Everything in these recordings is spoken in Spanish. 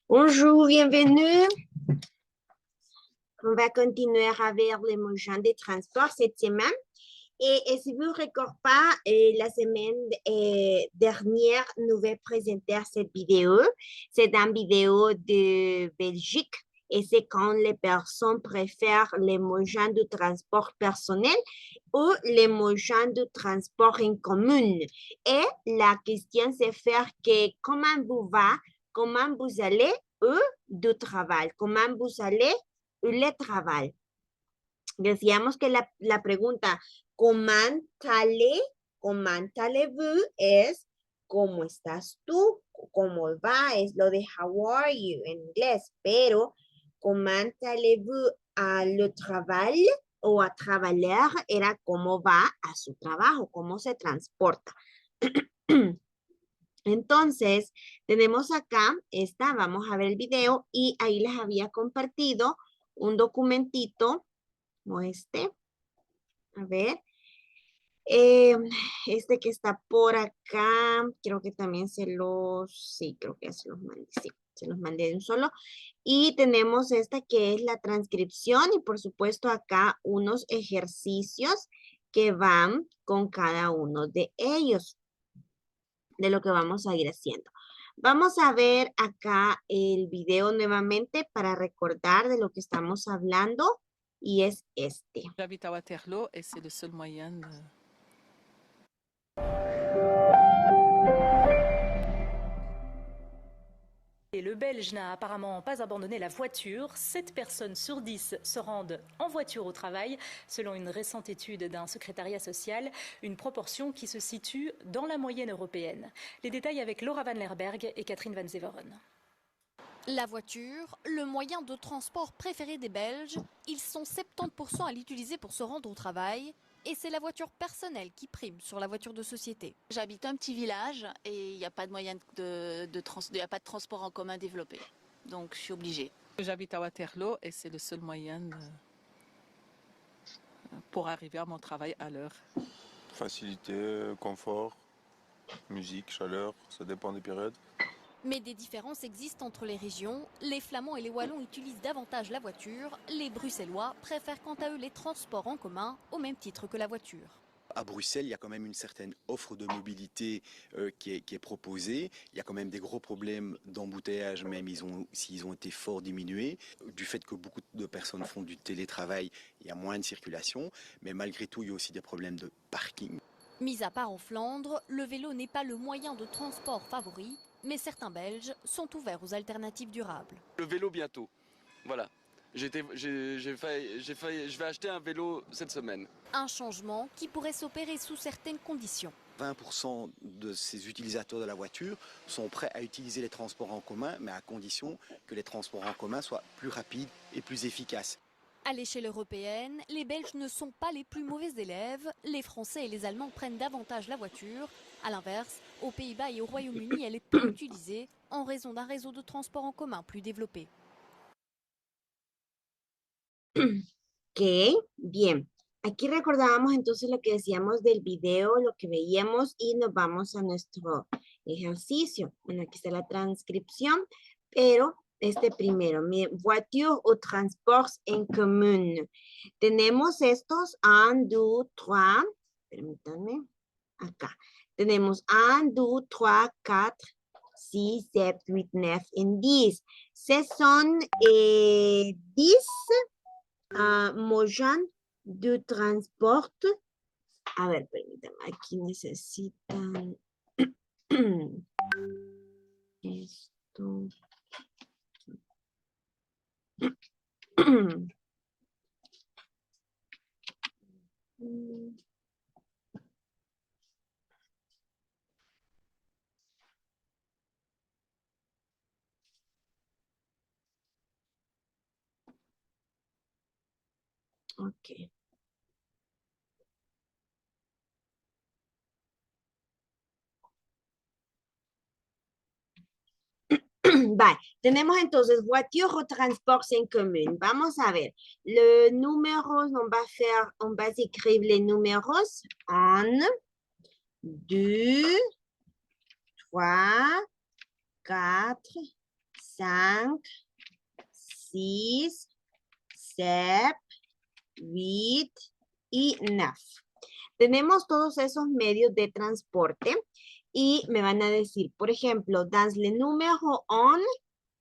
Bonjour, bienvenue. On va continuer avec les moyens de transport cette semaine. Et si vous ne recordez pas, la semaine dernière, nous avons présenté cette vidéo. C'est une vidéo de Belgique et c'est quand les personnes préfèrent les moyens de transport personnel ou les moyens de transport en commun. Et la question, c'est faire que comment vous va, comment vous allez ou du travail, comment vous allez ou le travail. Decíamos que la pregunta, ¿cómo allez-vous? Es, ¿cómo estás tú? ¿Cómo va? Es lo de how are you en inglés, pero ¿cómo allez-vous a le travail o a trabajar? Era cómo va a su trabajo, cómo se transporta. Entonces, tenemos acá vamos a ver el video y ahí les había compartido un documentito como este. A ver, este que está por acá, creo que también sí, creo que se los mandé, sí, se los mandé de un solo. Y tenemos esta que es la transcripción y por supuesto acá unos ejercicios que van con cada uno de ellos, de lo que vamos a ir haciendo. Vamos a ver acá el video nuevamente para recordar de lo que estamos hablando y es este. J'habite à Waterloo et c'est le seul moyen de... Et le Belge n'a apparemment pas abandonné la voiture. 7 personnes sur 10 se rendent en voiture au travail, selon une récente étude d'un secrétariat social, une proportion qui se situe dans la moyenne européenne. Les détails avec Laura Van Lerberg et Catherine Van Zeveren. La voiture, le moyen de transport préféré des Belges, ils sont 70% à l'utiliser pour se rendre au travail. Et c'est la voiture personnelle qui prime sur la voiture de société. J'habite un petit village et il n'y a pas de moyen y a pas de transport en commun développé. Donc je suis obligée. J'habite à Waterloo et c'est le seul moyen pour arriver à mon travail à l'heure. Facilité, confort, musique, chaleur, ça dépend des périodes. Mais des différences existent entre les régions. Les Flamands et les Wallons utilisent davantage la voiture. Les Bruxellois préfèrent quant à eux les transports en commun au même titre que la voiture. À Bruxelles, il y a quand même une certaine offre de mobilité qui est proposée. Il y a quand même des gros problèmes d'embouteillage, même s'ils ont été fort diminués. Du fait que beaucoup de personnes font du télétravail, il y a moins de circulation. Mais malgré tout, il y a aussi des problèmes de parking. Mis à part en Flandre, le vélo n'est pas le moyen de transport favori, mais certains Belges sont ouverts aux alternatives durables. Le vélo bientôt, voilà. Je vais acheter un vélo cette semaine. Un changement qui pourrait s'opérer sous certaines conditions. 20% de ces utilisateurs de la voiture sont prêts à utiliser les transports en commun, mais à condition que les transports en commun soient plus rapides et plus efficaces. À l'échelle européenne, les Belges ne sont pas les plus mauvais élèves. Les Français et les Allemands prennent davantage la voiture. À l'inverse, aux Pays-Bas et au Royaume-Uni, elle est peu utilisée en raison d'un réseau de transport en commun plus développé. Ok, bien. Aquí recordábamos entonces lo que decíamos del video, lo que veíamos y nos vamos a nuestro ejercicio. Bueno, aquí está la transcripción, pero este primero, voiture ou transports en commun. Tenemos estos 1, 2, 3, permítanme, acá. Tenemos 1, 2, 3, 4, 6, 7, 8, 9 et 10. Ce sont 10 moyens de transport. A ver, permítanme, aquí necesitan esto. Ok. Vale, tenemos entonces voiture o transports en commun. Vamos a ver, le numéros, on va écrire les numéros 1, 2, 3, 4, 5, 6, 7, 8 y 9. Tenemos todos esos medios de transporte y me van a decir, por ejemplo, dans le numéro 1,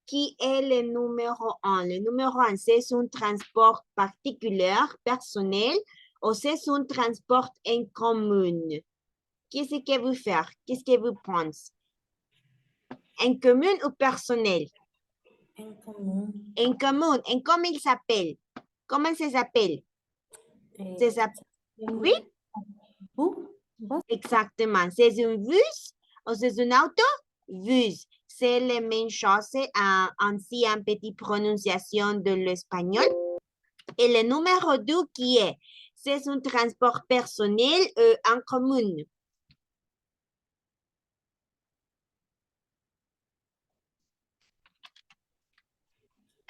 qui est le numéro 1? Le numéro 1, c'est un transport particulier, personnel, ou c'est un transport en commun? Qu'est-ce que vous faites? Qu'est-ce que vous pensez? En commun ou personnel? En común. En commun. En comment il s'appelle? Comment ça s'appelle? Oui? Exactement. C'est un bus ou c'est un auto? Bus. C'est la même chose, ainsi en petite prononciation de l'espagnol. Et le numéro 2 qui est? C'est un transport personnel en commun.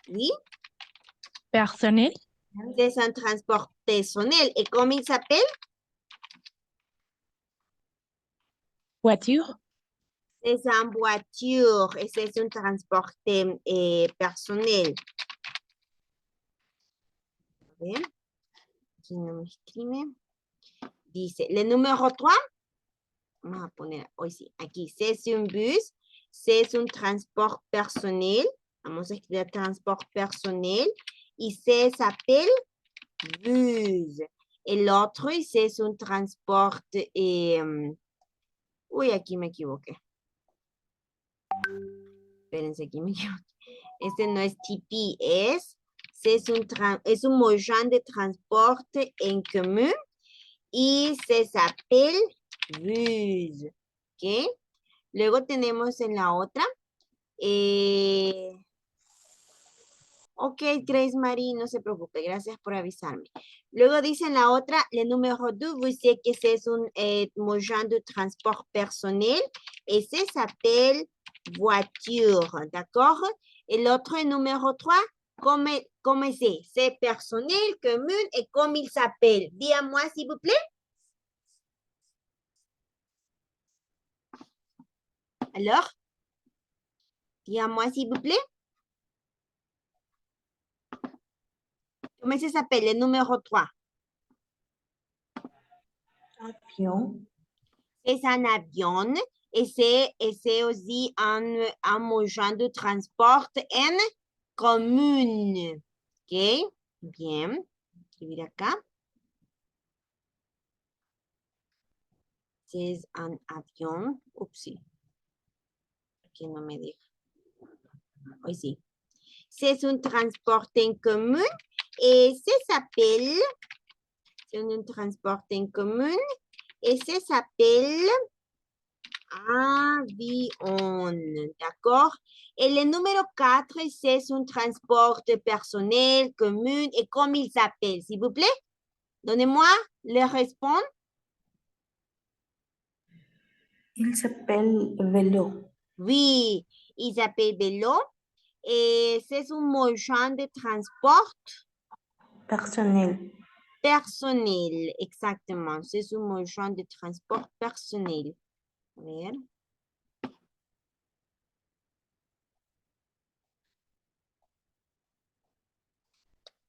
Oui? Personnel. C'est un transport personnel. Et comment il s'appelle? Voiture. C'est une voiture et c'est un transport personnel. A ver, aquí no me escribe. Dice, le numéro 3, vamos a poner, hoy sí, aquí, c'est un bus, c'est un transport personnel. Vamos a escribir transport personnel y ça s'appelle bus. Et l'autre, c'est un transport, uy, aquí me equivoqué. Espérense, aquí me equivoqué. Este no es TP, es un moyen de transporte en común y se s'appelle bus. ¿Ok? Luego tenemos en la otra. Ok, Grace Marie, no se preocupe, gracias por avisarme. Luego dice en la otra, le numéro 2, vous savez que c'est un moyen de transport personnel et ça s'appelle voiture, d'accord? Et l'autre numéro 3, comment c'est? C'est personnel, commun et comme il s'appelle. Dis-moi s'il vous plaît. Alors? Dis-moi s'il vous plaît. Comment ça s'appelle le numéro 3? Avion. C'est un avion et c'est aussi un moyen de transport en commun. Ok, bien. Escribir acá. C'est un avion. Upsi. Aquí no me deja. Hoy sí. C'est un transport en commun et ça s'appelle, c'est un transport en commun et ça s'appelle avion, d'accord? Et le numéro 4, c'est un transport personnel, commun, et comme il s'appelle, s'il vous plaît? Donnez-moi les réponses. Il s'appelle vélo. Oui, il s'appelle vélo. Et c'est un moyen de transport Personnel. personnel, exactement. C'est un moyen de transport personnel. A ver.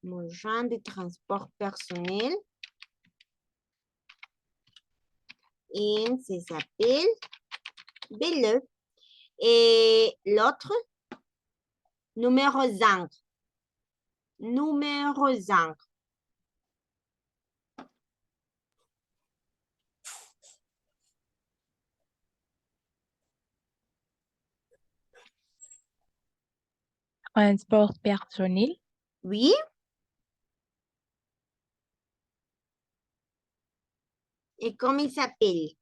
Moyen de transport personnel. Et ça s'appelle vélo. Et l'autre, numéro 5. Numéro 5. Transport personnel. Oui. Et comment il s'appelle?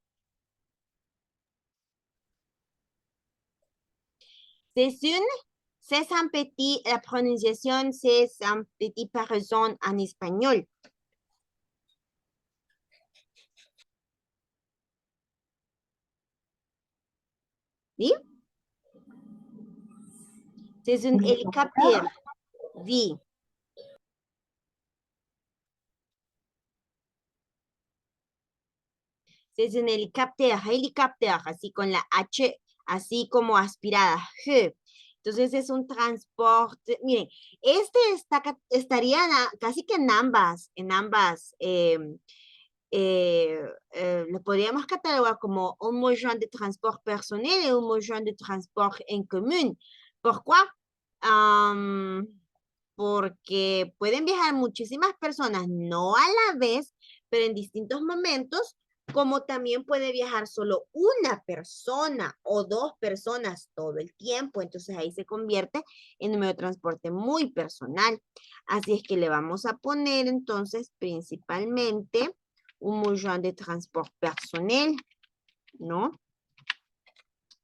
C'est un petit, la prononciation, c'est un petit paraison en espagnol. Oui? C'est un hélicoptère. Oui. C'est un hélicoptère, así con la H, así como aspirada. Entonces es un transporte, miren, este estaría casi que en ambas, lo podríamos catalogar como un moyen de transport personnel y un moyen de transport en común. ¿Por qué? Porque pueden viajar muchísimas personas, no a la vez, pero en distintos momentos, como también puede viajar solo una persona o dos personas todo el tiempo. Entonces ahí se convierte en un medio de transporte muy personal. Así es que le vamos a poner entonces principalmente un moyen de transport personnel, ¿no?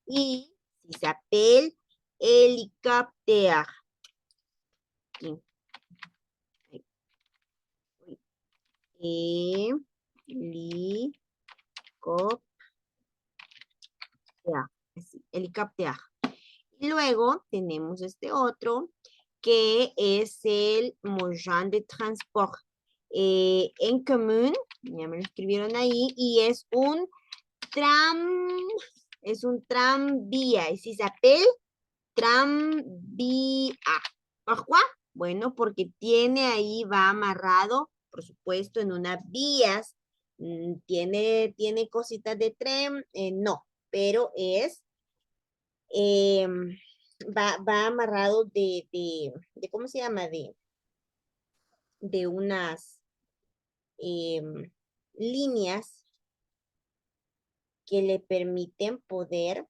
Y si se appelle hélicoptère. Helicóptero. Y luego tenemos este otro que es el moyen de transport en común, ya me lo escribieron ahí, y es un tranvía, y si se appelle tranvía. ¿Por qué? Bueno, porque tiene ahí, va amarrado, por supuesto, en unas vías. ¿Tiene cositas de tren? No, pero es, va amarrado ¿cómo se llama? De unas líneas que le permiten poder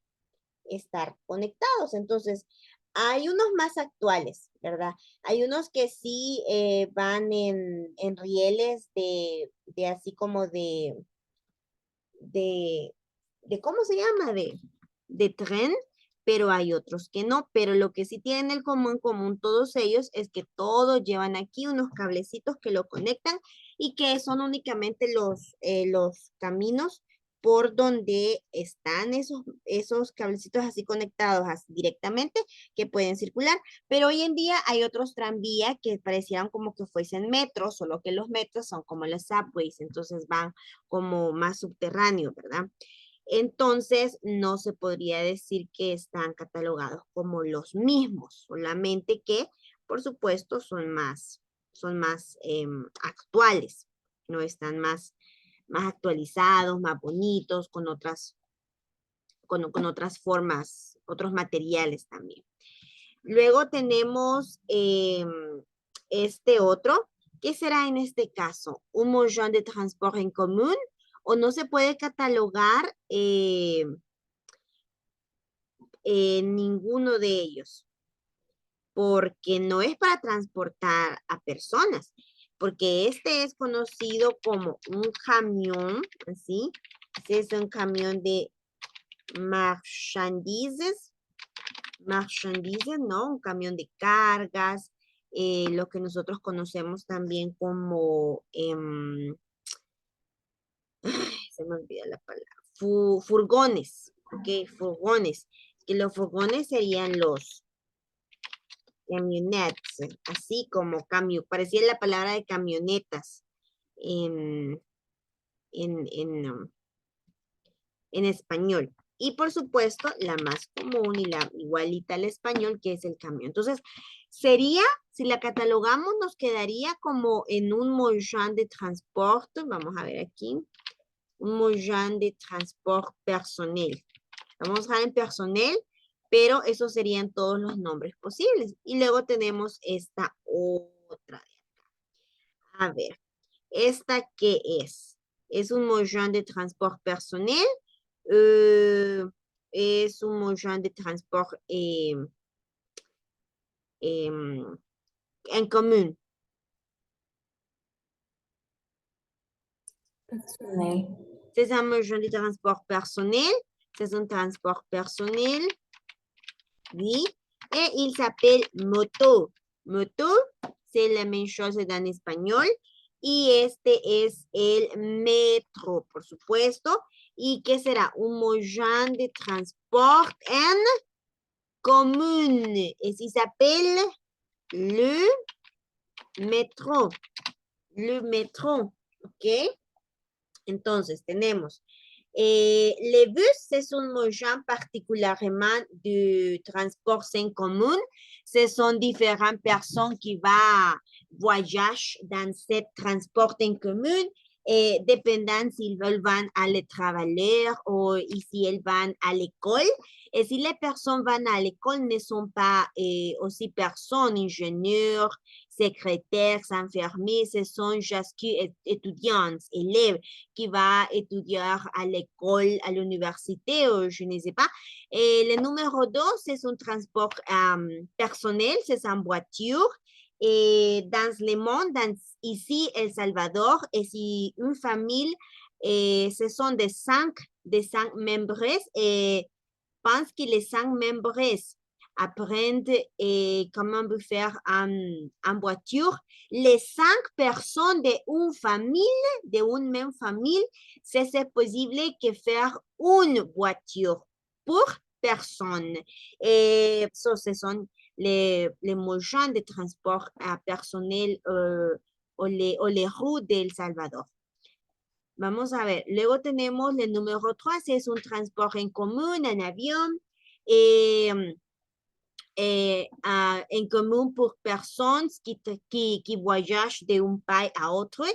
estar conectados. Entonces, hay unos más actuales, ¿verdad? Hay unos que sí van en rieles de así como de ¿cómo se llama? De tren, pero hay otros que no. Pero lo que sí tienen en común todos ellos es que todos llevan aquí unos cablecitos que lo conectan y que son únicamente los caminos por donde están esos cablecitos así conectados directamente que pueden circular. Pero hoy en día hay otros tranvías que parecieran como que fuesen metros, solo que los metros son como los subways, entonces van como más subterráneos, ¿verdad? Entonces, no se podría decir que están catalogados como los mismos, solamente que, por supuesto, son más actuales, ¿no? Están más actualizados, más bonitos, con otras formas, otros materiales también. Luego tenemos este otro. ¿Qué será en este caso? ¿Un moyen de transport en común? ¿O no se puede catalogar ninguno de ellos? Porque no es para transportar a personas, porque este es conocido como un camión, ¿sí? Este es un camión de marchandises, ¿no? Un camión de cargas, lo que nosotros conocemos también como, se me olvida la palabra, furgones, ¿ok? Furgones, que los furgones serían los camionettes, así como parecía la palabra de camionetas en español. Y por supuesto, la más común y la igualita al español, que es el camión. Entonces, sería, si la catalogamos, nos quedaría como en un moyen de transporte. Vamos a ver aquí. Un moyen de transport personnel. Vamos a dejar en personnel, pero esos serían todos los nombres posibles. Y luego tenemos esta otra de acá. A ver, ¿esta qué es? ¿Es un moyen de transport personnel? Es un moyen de transport en común. Personnel. C'est un moyen de transport personnel. C'est un transport personnel. Oui. Et il s'appelle moto. Moto, c'est la même chose en español. Y este es el metro, por supuesto. ¿Y qué será? Un moyen de transport en común. Et il s'appelle le métro. Le métro. ¿Ok? Entonces, tenemos Les bus, c'est un moyen particulièrement de transport en commun. Ce sont différentes personnes qui vont voyager dans ce transport en commun. Et dépendant s'ils veulent aller travailler ou si elles vont à l'école. Et si les personnes vont à l'école ne sont pas aussi personnes, ingénieurs, secrétaires, infirmiers, ce sont juste étudiants, élèves qui vont étudier à l'école, à l'université, ou je ne sais pas. Et le numéro 2, c'est un transport personnel, c'est en voiture. Et dans le monde, ici, El Salvador, et si une famille, ce sont des cinq membres, et pense que les 5 membres apprennent comment faire en voiture. Les 5 personnes d'une famille, d'une même famille, c'est possible que faire une voiture pour personne. Et ça, ce sont les moyens de transport personnel o les routes de El Salvador. Vamos a ver, luego tenemos el número 3, es un transporte en común, en avión, en común por personas qui voyagent de un país a otro,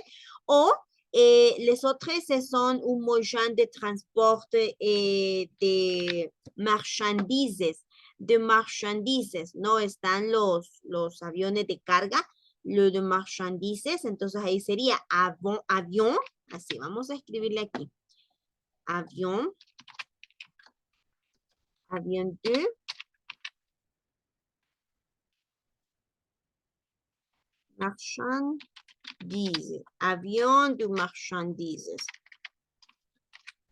o les autres son un moyen de transporte de marchandises, ¿no? Están los aviones de carga, lo de marchandises, entonces ahí sería avión, así vamos a escribirle aquí, avión 2, marchandises, avión de marchandises,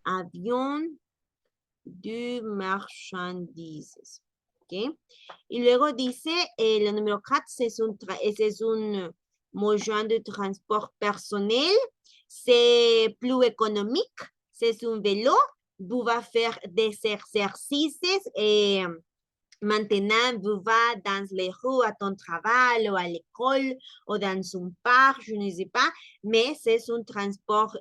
avión de marchandises. ¿Okay? Y luego dice, el número 4, es un moyen de transport personnel, c'est plus économique, c'est un vélo, vous va faire des exercices et maintenant vous va dans les rues à ton travail ou à l'école ou dans un parc, je ne sais pas, mais c'est un transport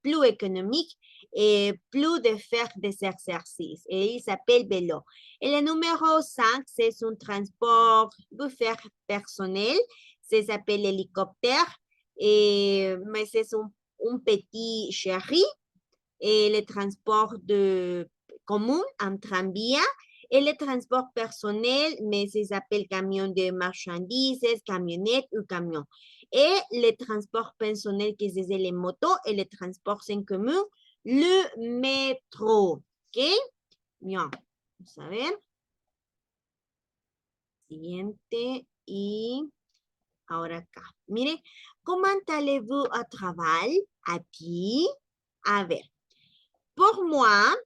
plus économique et plus de faire des exercices et il s'appelle vélo. Et le numéro 5, c'est un transport de faire personnel, ça s'appelle hélicoptère, mais c'est un petit chéri et le transport commun en tranvía. Et le transport personnel, mais ça s'appelle camion de marchandises, camionnette ou camion. Et le transport personnel, que c'est les motos, et le transport en commun, le métro. ¿Ok? Bien. Vamos a ver. Siguiente. Y ahora acá. Mire, comment allez-vous au travail? A pied. A ver. Pour moi,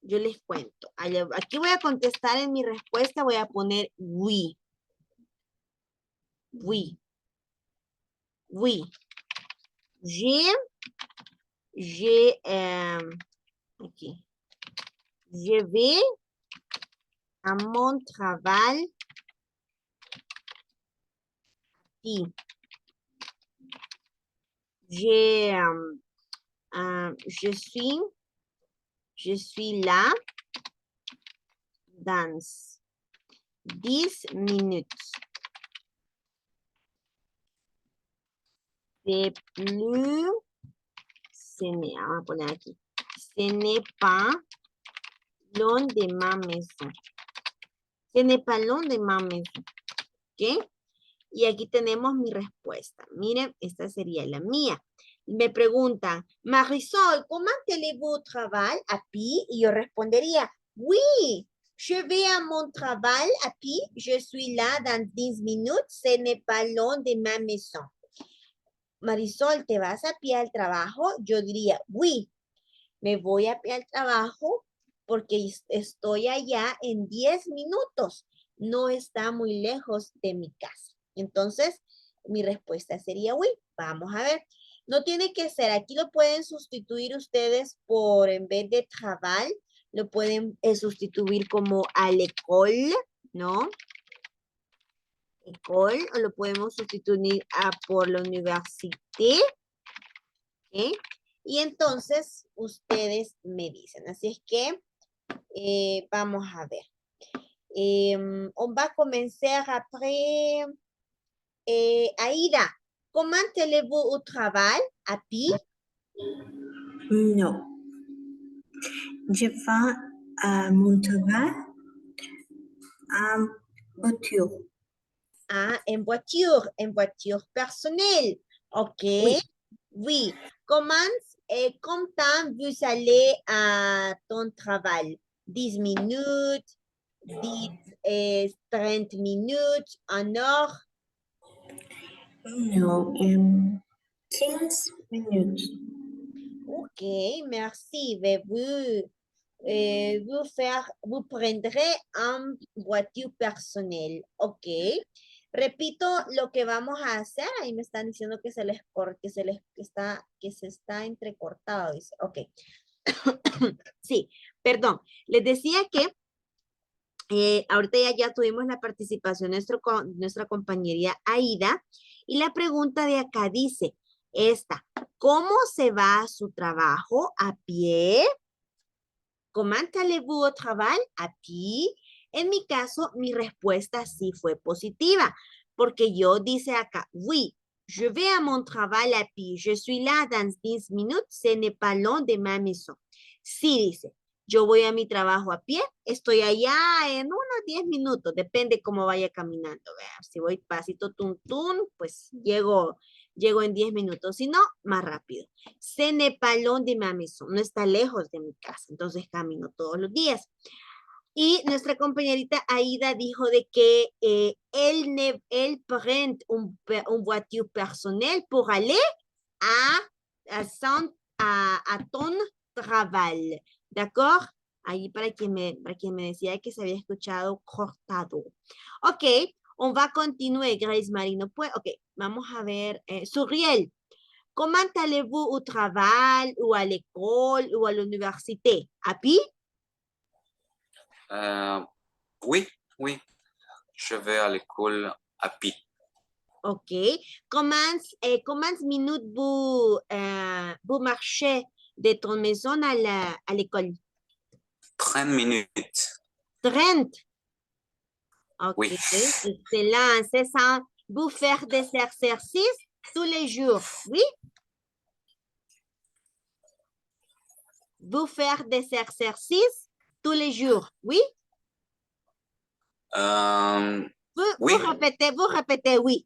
yo les cuento. Aquí voy a contestar en mi respuesta, voy a poner oui. Oui. Oui. Aquí. Je vais à mon travail. Y je suis là dans 10 minutes. C'est plus, ce n'est pas loin de ma maison. Ce n'est pas loin de ma maison. ¿Ok? Y aquí tenemos mi respuesta. Miren, esta sería la mía. Me preguntan, Marisol, ¿cómo allez-vous au travail à pied? Y yo respondería, oui, je vais à mon travail à pied. Je suis là dans 10 minutes. Ce n'est pas loin de ma maison. Marisol, ¿te vas a pie al trabajo? Yo diría, oui, me voy a pie al trabajo porque estoy allá en 10 minutos. No está muy lejos de mi casa. Entonces, mi respuesta sería oui. Vamos a ver. No tiene que ser. Aquí lo pueden sustituir ustedes por, en vez de travail, lo pueden sustituir como à l'école, ¿no? École, o lo podemos sustituir por la université. ¿Okay? y entonces ustedes me dicen. Así es que vamos a ver. On va commencer après. Aïda, comment allez-vous au travail? À pied? Non. Je vais à mon travail en voiture. Ah, en voiture personnelle. OK. Oui. Comment vous allez à ton travail? 10 minutes, 30 minutes, 1 heure? Non, 15 minutes. OK, merci. Vous prendrez en voiture personnelle. OK. Repito lo que vamos a hacer. Ahí me están diciendo que que se está entrecortado. Dice. OK. Sí, perdón. Les decía que ahorita ya tuvimos la participación de nuestra compañera Aida. Y la pregunta de acá dice, ¿cómo se va a su trabajo? ¿A pie? ¿Comment allez-vous au travail? ¿A pie? En mi caso, mi respuesta sí fue positiva, porque yo dice acá, oui, je vais à mon travail à pied. Je suis là dans 10 minutes, ce n'est pas loin de ma maison. Sí, dice, yo voy a mi trabajo a pie, estoy allá en unos 10 minutos, depende cómo vaya caminando. Vea, si voy pasito tun, pues llego en 10 minutos, si no, más rápido. Ce n'est pas loin de ma maison, no está lejos de mi casa, entonces camino todos los días. Y nuestra compañerita Aida dijo de que él prend un voiture personnel pour aller à ton travail. ¿D'accord? Ahí para quien me decía que se había escuchado cortado. Ok, on va continuer, Grace Marino. Pues, ok, vamos a ver. Suriel, comment allez-vous au travail ou à l'école ou à l'université? ¿A pied? Oui, je vais à l'école à pied. Ok. Combien minutes vous marchez de ton maison à l'école? 30 minutes. 30? Ok. Oui. Excellent. C'est ça. Vous faites des exercices tous les jours, oui? Vous faites des exercices tous les jours, oui? Oui. Vous répétez oui.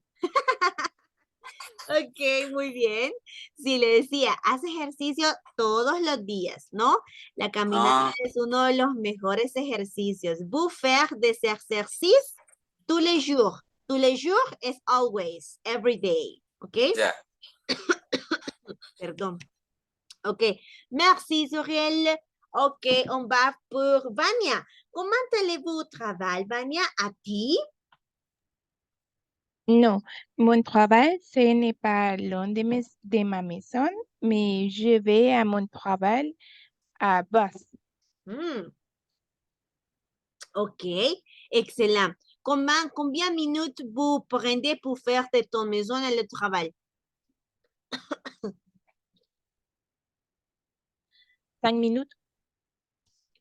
Ok, muy bien. Sí, le decía, hace ejercicio todos los días, ¿no? La caminata es uno de los mejores ejercicios. Vous faire des exercices tous les jours. Tous les jours es always, every day. Ok? Yeah. Perdón. Ok. Merci, Suriel. Ok, on va pour Vania. Comment allez-vous au travail, Vania? À pied? Non, mon travail, ce n'est pas loin de ma maison, mais je vais à mon travail à bus. Ok, excellent. Combien de minutes vous prenez pour faire de ton maison à le travail? 5 minutes.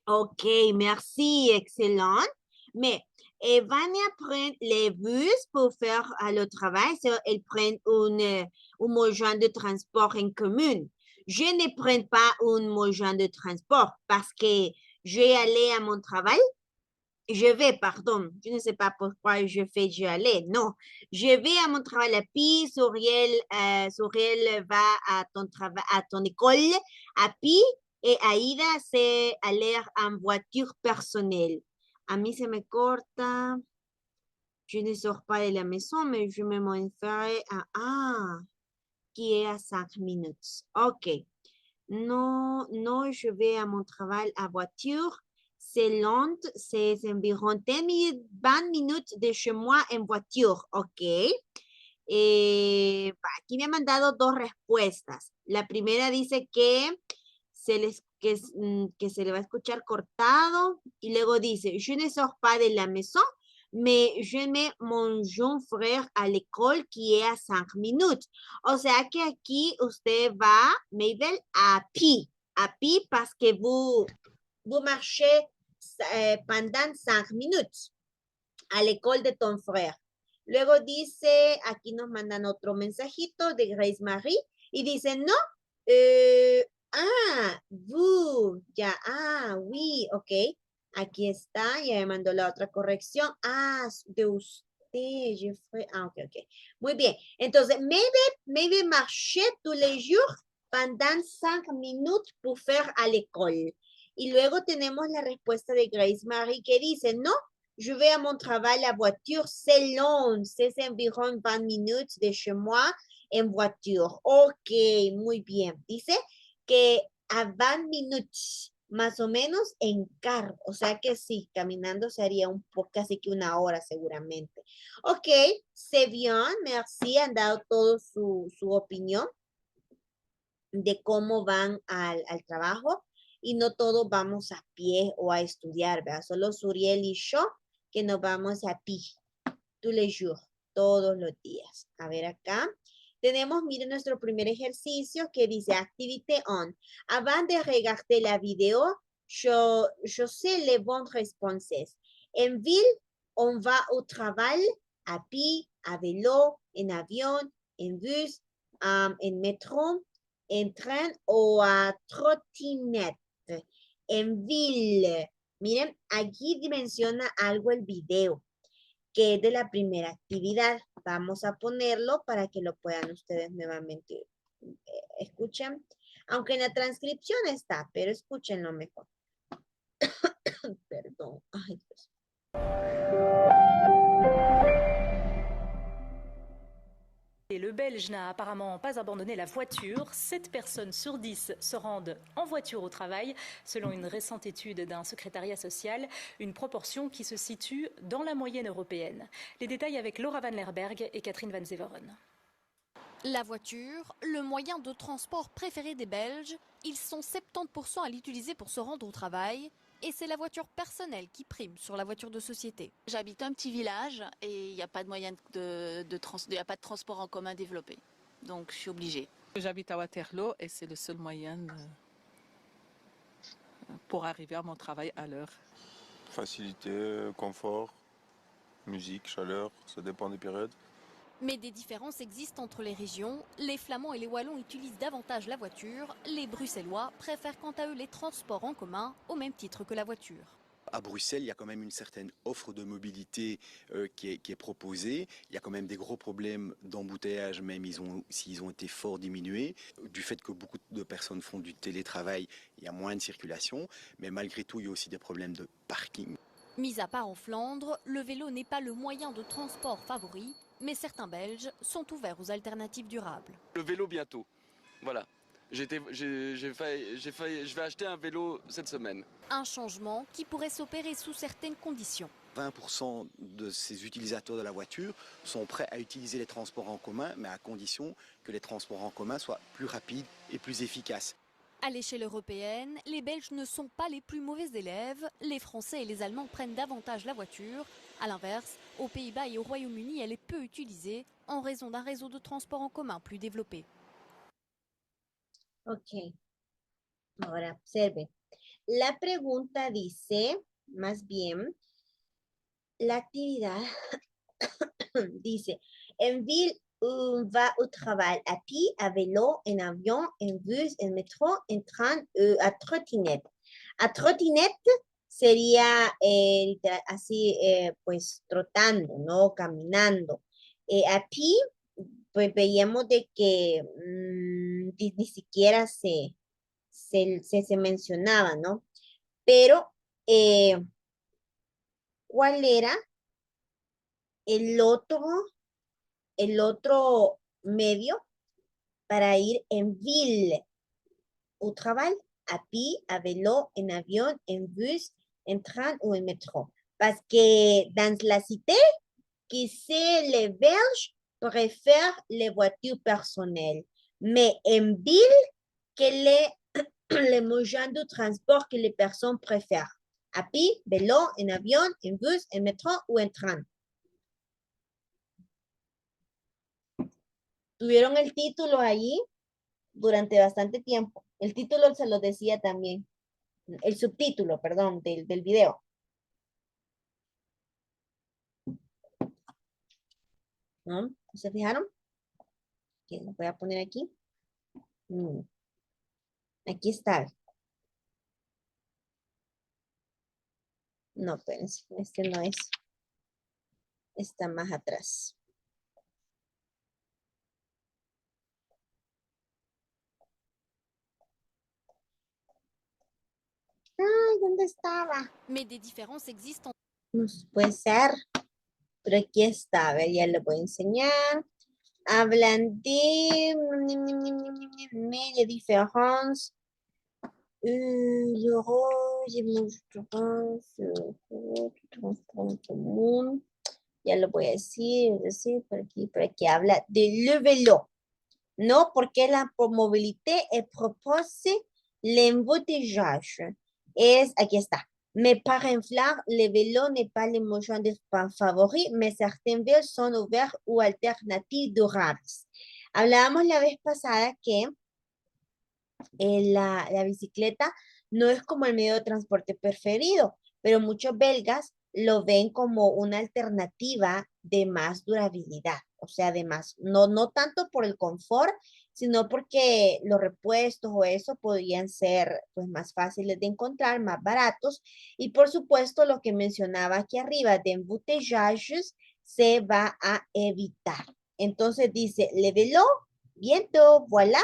Ok, merci, excellent. Mais Vania prend les bus pour faire le travail. Elle prend un moyen de transport en commun. Je ne prends pas un moyen de transport parce que je vais aller à mon travail. Je ne sais pas pourquoi je allais. Non, je vais à mon travail à pied. Suriel va à ton école à pied. Et Aida, c'est aller en voiture personnelle. A mí se me corta. Je ne sors pas de la maison, mais je me ferai qui est à 5 minutes. OK. Non, je vais à mon travail à voiture. C'est long, c'est environ 20 minutes de chez moi en voiture. OK. Aquí me han mandado 2 respuestas. La primera dice que se le va a escuchar cortado y luego dice, je ne sors pas de la maison, mais je mets mon jeune frère à l'école qui est à 5 minutes. O sea que aquí usted va, Mabel, à pied parce que vous marchez pendant 5 minutes a l'école de ton frère. Luego dice, aquí nos mandan otro mensajito de Grace Marie y dice, no, vous, ya, oui, ok. Aquí está, ya me mandó la otra corrección. De usted, Jeffrey. Ok. Muy bien. Entonces, maybe marcher tous les jours pendant 5 minutes pour faire à l'école. Y luego tenemos la respuesta de Grace Marie que dice, no, je vais à mon travail la voiture, c'est long, c'est environ 20 minutes de chez moi en voiture. Ok, muy bien. Dice que a 20 minutos, más o menos en carro. O sea que sí, caminando sería un poco, casi que una hora seguramente. Ok, c'est bien, merci, han dado todo su opinión de cómo van al trabajo y no todos vamos a pie o a estudiar, ¿verdad? Solo Suriel y yo que nos vamos a pie, tous les jours, todos los días. A ver acá. Tenemos, miren, nuestro primer ejercicio que dice activité on. Avant de regarder la vidéo, je sais les bonnes réponses. En ville, on va au travail à pied, à vélo, en avion, en bus, en métro, en train o a trottinette. En ville. Miren, aquí menciona algo el video, que es de la primera actividad. Vamos a ponerlo para que lo puedan ustedes nuevamente escuchen. Aunque en la transcripción está, pero escúchenlo mejor. Perdón. Ay, Dios. Et le Belge n'a apparemment pas abandonné la voiture. 7 personnes sur 10 se rendent en voiture au travail, selon une récente étude d'un secrétariat social, une proportion qui se situe dans la moyenne européenne. Les détails avec Laura Van Lerberg et Catherine Van Zeveren. La voiture, le moyen de transport préféré des Belges, ils sont 70% à l'utiliser pour se rendre au travail. Et c'est la voiture personnelle qui prime sur la voiture de société. J'habite un petit village et il n'y a pas de moyen y a pas de transport en commun développé. Donc je suis obligée. J'habite à Waterloo et c'est le seul moyen pour arriver à mon travail à l'heure. Facilité, confort, musique, chaleur, ça dépend des périodes. Mais des différences existent entre les régions. Les Flamands et les Wallons utilisent davantage la voiture. Les Bruxellois préfèrent quant à eux les transports en commun au même titre que la voiture. À Bruxelles, il y a quand même une certaine offre de mobilité qui est proposée. Il y a quand même des gros problèmes d'embouteillage, même s'ils ont été fort diminués. Du fait que beaucoup de personnes font du télétravail, il y a moins de circulation. Mais malgré tout, il y a aussi des problèmes de parking. Mis à part en Flandre, le vélo n'est pas le moyen de transport favori. Mais certains Belges sont ouverts aux alternatives durables. Le vélo bientôt, voilà. Je vais acheter un vélo cette semaine. Un changement qui pourrait s'opérer sous certaines conditions. 20% de ces utilisateurs de la voiture sont prêts à utiliser les transports en commun, mais à condition que les transports en commun soient plus rapides et plus efficaces. À l'échelle européenne, les Belges ne sont pas les plus mauvais élèves. Les Français et les Allemands prennent davantage la voiture. À l'inverse, aux Pays-Bas et au Royaume-Uni, elle est peu utilisée en raison d'un réseau de transport en commun plus développé. Ok. Ahora observe. La pregunta dice, más bien, la actividad dice, en ville, on va au travail à pied, à vélo, en avion, en bus, en métro, en train, à trottinette. A trottinette sería así, pues trotando, ¿no? Caminando. A pie, pues veíamos de que ni siquiera se mencionaba, ¿no? Pero, ¿cuál era el otro medio para ir en ville au travail, à pied, à vélo, en avion, en bus, en train ou en métro? Parce que dans la cité, qui sait les Belges préfèrent les voitures personnelles. Mais en ville, quel est le moyen de transport que les personnes préfèrent? À pied, vélo, en avion, en bus, en métro ou en train. Tuvieron el título allí durante bastante tiempo. El título se lo decía también. El subtítulo, perdón, del video. ¿No? ¿Se fijaron? Que lo voy a poner aquí. Aquí está. No, espérense, este no es. Está más atrás. Ay, ¿dónde estaba? Mais des différences existent. No puede ser. Pero aquí está. A ver, ya le voy a enseñar. Hablan de différence. Le rose transport común. Ya lo voy a decir, por aquí habla de le vélo. No, porque la mobilité propose l'embouteillage. Aquí está. Mais par inflar, le vélo n'est pas le moyen de favori, mais certaines villes sont ouvertes ou alternatives durables. Hablábamos la vez pasada que la bicicleta no es como el medio de transporte preferido, pero muchos belgas lo ven como una alternativa de más durabilidad, o sea, de más, no tanto por el confort, sino porque los repuestos o eso podrían ser pues más fáciles de encontrar, más baratos, y por supuesto lo que mencionaba aquí arriba de embouteillages se va a evitar. Entonces dice, le vélo, bientôt, voilà,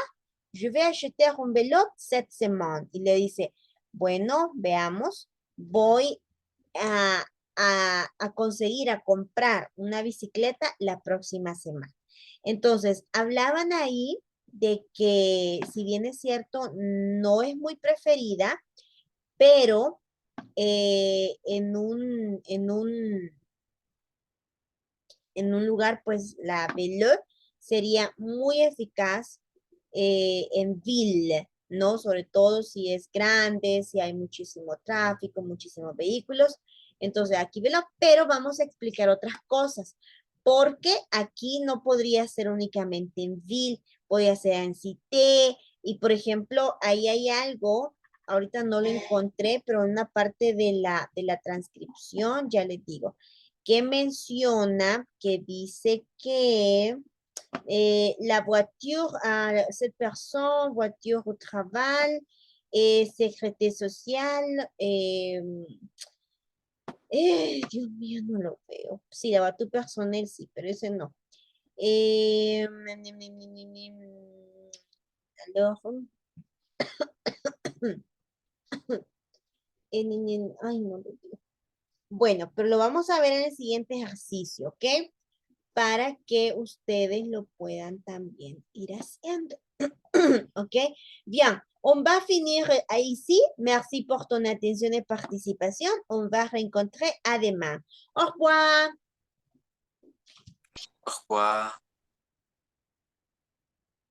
je vais acheter un vélo cette semaine. Y le dice, bueno, veamos, voy a conseguir, a comprar una bicicleta la próxima semana. Entonces, hablaban ahí de que, si bien es cierto, no es muy preferida, pero en un lugar, pues la vélo sería muy eficaz en ville, ¿no? Sobre todo si es grande, si hay muchísimo tráfico, muchísimos vehículos. Entonces aquí velo, pero vamos a explicar otras cosas. Porque aquí no podría ser únicamente en ville, podría ser en cité. Y por ejemplo, ahí hay algo, ahorita no lo encontré, pero en una parte de la transcripción, ya les digo, que menciona, que dice que la voiture à cette personne, voiture au travail, sécurité sociale, Dios mío, no lo veo. Sí, la voiture personnelle, sí, pero ese no. Alors, ay, no lo veo. Bueno, pero lo vamos a ver en el siguiente ejercicio, ¿ok? Para que ustedes lo puedan también ir haciendo. ¿Ok? Bien, on va finir ici. Merci pour ton attention et participation. On va rencontrer à demain. Au revoir. Au revoir.